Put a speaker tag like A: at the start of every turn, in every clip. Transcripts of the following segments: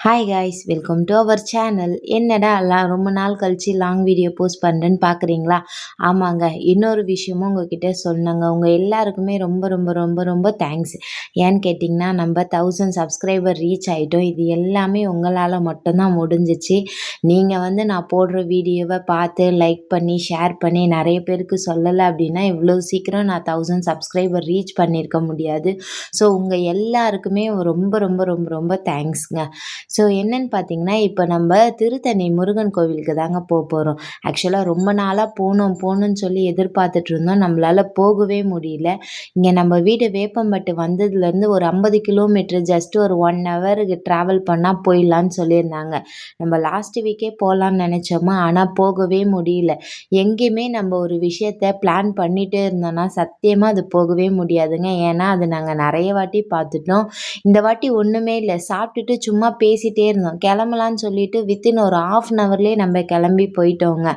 A: Hi guys, welcome to our channel. என்னடா ரொம்ப நாள் கழிச்சு லாங் வீடியோ போஸ்ட் பண்ணுறேன்னு பார்க்குறீங்களா? ஆமாங்க, இன்னொரு விஷயமும் உங்ககிட்ட சொன்னேங்க. உங்கள் எல்லாருக்குமே ரொம்ப ரொம்ப ரொம்ப ரொம்ப தேங்க்ஸ். ஏன்னு கேட்டிங்கன்னா, நம்ம 1000 சப்ஸ்கிரைபர் ரீச் ஆகிட்டோம். இது எல்லாமே உங்களால் மட்டும்தான் முடிஞ்சிச்சு. நீங்கள் நான் போடுற வீடியோவை பார்த்து லைக் பண்ணி ஷேர் பண்ணி நிறைய பேருக்கு சொல்லலை அப்படின்னா இவ்வளோ சீக்கிரம் நான் 1000 சப்ஸ்கிரைபர் ரீச் பண்ணியிருக்க முடியாது. ஸோ உங்கள் எல்லாருக்குமே ரொம்ப ரொம்ப ரொம்ப ரொம்ப தேங்க்ஸ்ங்க. ஸோ என்னன்னு பார்த்தீங்கன்னா, இப்போ நம்ம திருத்தணி முருகன் கோவிலுக்கு தாங்க போகிறோம். ஆக்சுவலாக ரொம்ப நாளாக போகணும்னு சொல்லி எதிர்பார்த்துட்டு இருந்தோம். நம்மளால் போகவே முடியல. இங்கே நம்ம வீடு வேப்பம்பட்டு வந்ததுலேருந்து ஒரு 50 கிலோமீட்டர், ஜஸ்ட் ஒரு 1 ஹவருக்கு ட்ராவல் பண்ணால் போயிடலான்னு சொல்லியிருந்தாங்க. நம்ம லாஸ்ட் வீக்கே போகலான்னு நினச்சோமா, ஆனால் போகவே முடியல. எங்கேயுமே நம்ம ஒரு விஷயத்த பிளான் பண்ணிகிட்டே இருந்தோம்னா சத்தியமாக அது போகவே முடியாதுங்க. ஏன்னா அது நாங்கள் நிறைய வாட்டி பார்த்துட்டோம். இந்த வாட்டி ஒன்றுமே இல்லை, சாப்பிட்டுட்டு சும்மா பேசிகிட்டே இருந்தோம். கிளம்பலான்னு சொல்லிட்டு வித்தின் ஒரு 1/2 ஹவர்லேயே நம்ம கிளம்பி போயிட்டோங்க.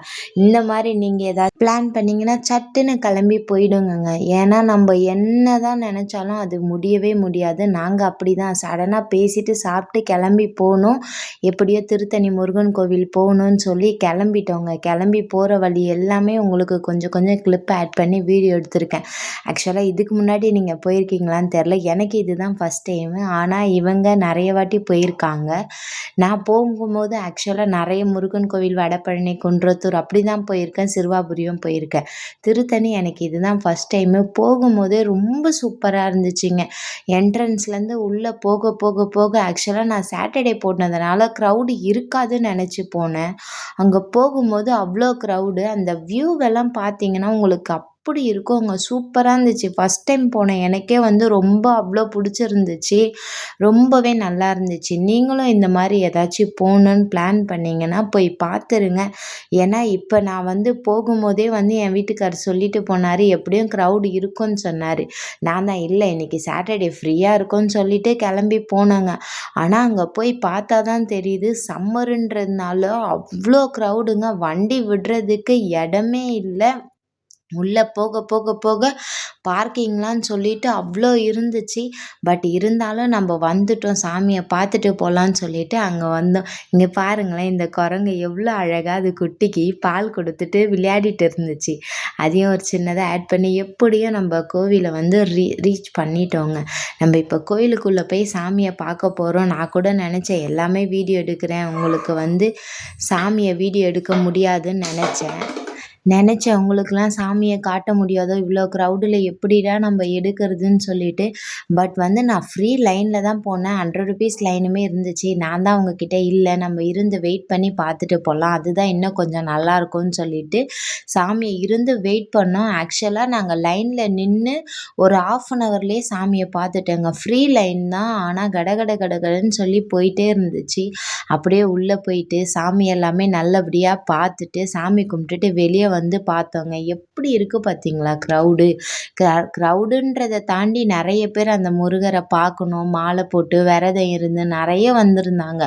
A: இந்த மாதிரி நீங்கள் ஏதாவது பிளான் பண்ணிங்கன்னா சட்டுன்னு கிளம்பி போயிடுங்கங்க. ஏன்னா நம்ம என்ன தான் நினச்சாலும் அது முடியவே முடியாது. நாங்கள் அப்படி தான் சடனாக பேசிட்டு சாப்பிட்டு கிளம்பி போனோம். எப்படியோ திருத்தணி முருகன் கோவில் போகணுன்னு சொல்லி கிளம்பிட்டோங்க. கிளம்பி போகிற வழி எல்லாமே உங்களுக்கு கொஞ்சம் கொஞ்சம் கிளிப் ஆட் பண்ணி வீடியோ எடுத்திருக்கேன். ஆக்சுவலாக இதுக்கு முன்னாடி நீங்கள் போயிருக்கீங்களான்னு தெரில. எனக்கு இதுதான் ஃபஸ்ட் டைமு. ஆனால் இவங்க நிறைய வாட்டி போயிருக்காங்க. நான் போகும்போது ஆக்சுவலாக நிறைய முருகன் கோவில், வடபழனி, குன்றத்தூர் அப்படி தான் போயிருக்கேன். சிறுவாபுரியும் போயிருக்கேன். திருத்தணி எனக்கு இதுதான் ஃபஸ்ட் டைமு. போகும்போதே ரொம்ப சூப்பராக இருந்துச்சுங்க. என்ட்ரன்ஸ்லேருந்து உள்ளே போக போக போக ஆக்சுவலாக நான் சாட்டர்டே போனதுனால க்ரௌடு இருக்காதுன்னு நினச்சி போனேன். அங்கே போகும்போது அவ்வளோ க்ரௌடு. அந்த வியூவெல்லாம் பார்த்தீங்கன்னா உங்களுக்கு அப்படி இருக்குங்க. சூப்பராக இருந்துச்சு. ஃபஸ்ட் டைம் போனேன். எனக்கே ரொம்ப அவ்வளோ பிடிச்சிருந்துச்சு. ரொம்பவே நல்லா இருந்துச்சு. நீங்களும் இந்த மாதிரி ஏதாச்சும் போகணுன்னு பிளான் பண்ணிங்கன்னா போய் பார்த்துருங்க. ஏன்னா இப்போ நான் போகும்போதே என் வீட்டுக்காரர் சொல்லிட்டு போனார், எப்படியும் க்ரௌடு இருக்குன்னு சொன்னார். நான் தான் இல்லை இன்னைக்கு சாட்டர்டே ஃப்ரீயாக இருக்கும்னு சொல்லிட்டு கிளம்பி போனேங்க. ஆனால் அங்கே போய் பார்த்தா தான் தெரியுது, சம்மருன்றதுனால அவ்வளோ க்ரௌடுங்க. வண்டி விடுறதுக்கு இடமே இல்லை. உள்ளே போக போக போக பார்க்கிங்லான்னு சொல்லிட்டு அவ்வளோ இருந்துச்சு. பட் இருந்தாலும் நம்ம வந்துட்டோம், சாமியை பார்த்துட்டு போகலான்னு சொல்லிட்டு அங்கே வந்தோம். இங்கே பாருங்களேன், இந்த குரங்கு எவ்வளோ அழகாக அது குட்டிக்கு பால் கொடுத்துட்டு விளையாடிட்டு இருந்துச்சு. அதையும் ஒரு சின்னதாக ஆட் பண்ணி எப்படியும் நம்ம கோவிலை ரீச் பண்ணிட்டோங்க. நம்ம இப்போ கோயிலுக்குள்ளே போய் சாமியை பார்க்க போகிறோம். நான் கூட நினச்சேன் எல்லாமே வீடியோ எடுக்கிறேன், உங்களுக்கு சாமியை வீடியோ எடுக்க முடியாதுன்னு நினச்சேன் உங்களுக்கெலாம் சாமியை காட்ட முடியாதோ, இவ்வளோ க்ரௌடில் எப்படிடா நம்ம எடுக்கிறதுன்னு சொல்லிட்டு. பட் நான் ஃப்ரீ லைனில் தான் போனேன். 100 ருபீஸ் லைனுமே இருந்துச்சு. நான் தான் அவங்கக்கிட்ட இல்லை, நம்ம இருந்து வெயிட் பண்ணி பார்த்துட்டு போகலாம், அதுதான் இன்னும் கொஞ்சம் நல்லாயிருக்கும்னு சொல்லிட்டு சாமியை இருந்து வெயிட் பண்ணோம். ஆக்சுவலாக நாங்கள் லைனில் நின்று ஒரு 1/2 ஹவர்லேயே சாமியை பார்த்துட்டோங்க. ஃப்ரீ லைன் தான், ஆனால் கடன்னு சொல்லி போயிட்டே இருந்துச்சு. அப்படியே உள்ளே போயிட்டு சாமி எல்லாமே நல்லபடியாக பார்த்துட்டு சாமி கும்பிட்டுட்டு வெளியே பார்த்தோங்க. எப்படி இருக்குது பார்த்தீங்களா க்ரௌடுன்றதை தாண்டி நிறைய பேர் அந்த முருகரை பார்க்கணும், மாலை போட்டு விரதம் இருந்து நிறைய வந்திருந்தாங்க.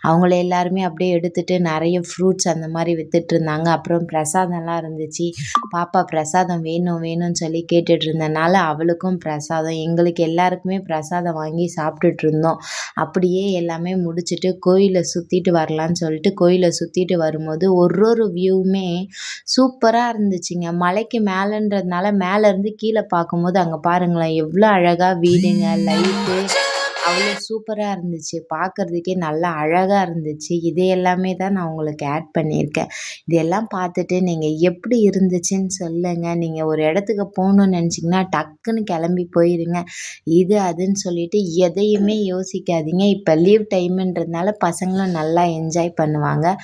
A: அவங்கள எல்லாருமே அப்படியே எடுத்துகிட்டு நிறைய ஃப்ரூட்ஸ் அந்த மாதிரி வித்துட்டு இருந்தாங்க. அப்புறம் பிரசாதம்லாம் இருந்துச்சு. பாப்பா பிரசாதம் வேணும்னு சொல்லி கேட்டுட்டு இருந்தனால அவளுக்கும் பிரசாதம், எங்களுக்கு எல்லாருக்குமே பிரசாதம் வாங்கி சாப்பிட்டுட்டு இருந்தோம். அப்படியே எல்லாமே முடிச்சுட்டு கோயிலை சுற்றிட்டு வரலான்னு சொல்லிட்டு கோயிலை சுற்றிட்டு வரும்போது ஒரு வியூவுமே சூப்பராக இருந்துச்சுங்க. மலைக்கு மேலேன்றதுனால மேலேருந்து கீழே பார்க்கும்போது அங்கே பாருங்களேன் எவ்வளோ அழகாக வீடுங்க, லைட்டு அவ்வளோ சூப்பராக இருந்துச்சு. பார்க்குறதுக்கே நல்லா அழகாக இருந்துச்சு. இது எல்லாமே தான் நான் உங்களுக்கு ஆட் பண்ணியிருக்கேன். இதெல்லாம் பார்த்துட்டு நீங்கள் எப்படி இருந்துச்சுன்னு சொல்லுங்கள். நீங்கள் ஒரு இடத்துக்கு போகணுன்னு நினச்சிங்கன்னா டக்குன்னு கிளம்பி போயிடுங்க. இது அதுன்னு சொல்லிட்டு எதையுமே யோசிக்காதீங்க. இப்போ லீவ் டைமுன்றதுனால பசங்களும் நல்லா என்ஜாய் பண்ணுவாங்க.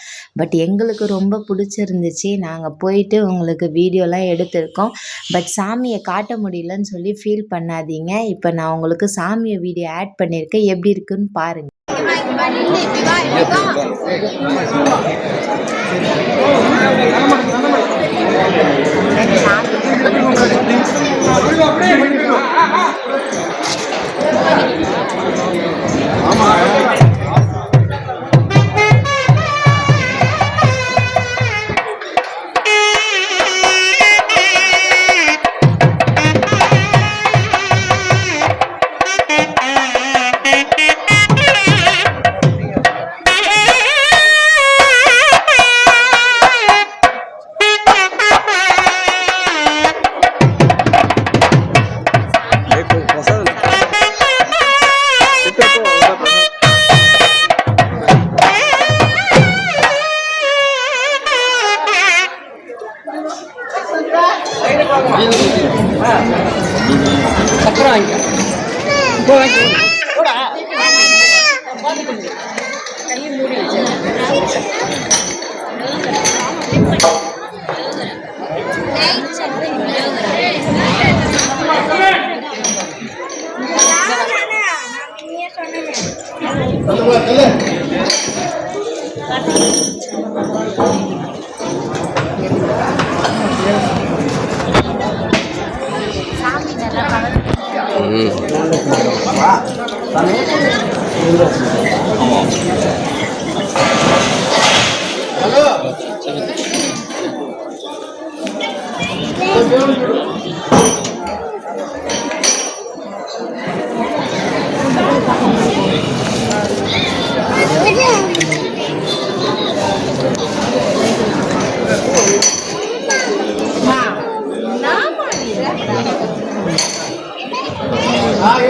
A: பட் எங்களுக்கு ரொம்ப பிடிச்சிருந்துச்சு. நாங்கள் போயிட்டு உங்களுக்கு வீடியோலாம் எடுத்திருக்கோம். பட் சாமியை காட்ட முடியலன்னு சொல்லி ஃபீல் பண்ணாதீங்க. இப்போ நான் உங்களுக்கு சாமியை வீடியோ ஆட் பண்ணியிருக்கேன், எப்படி இருக்குன்னு பாருங்க. சாமி நல்லா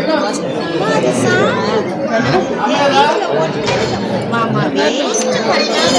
A: கவர் மாமா வேஸ்ட் பண்றாங்க.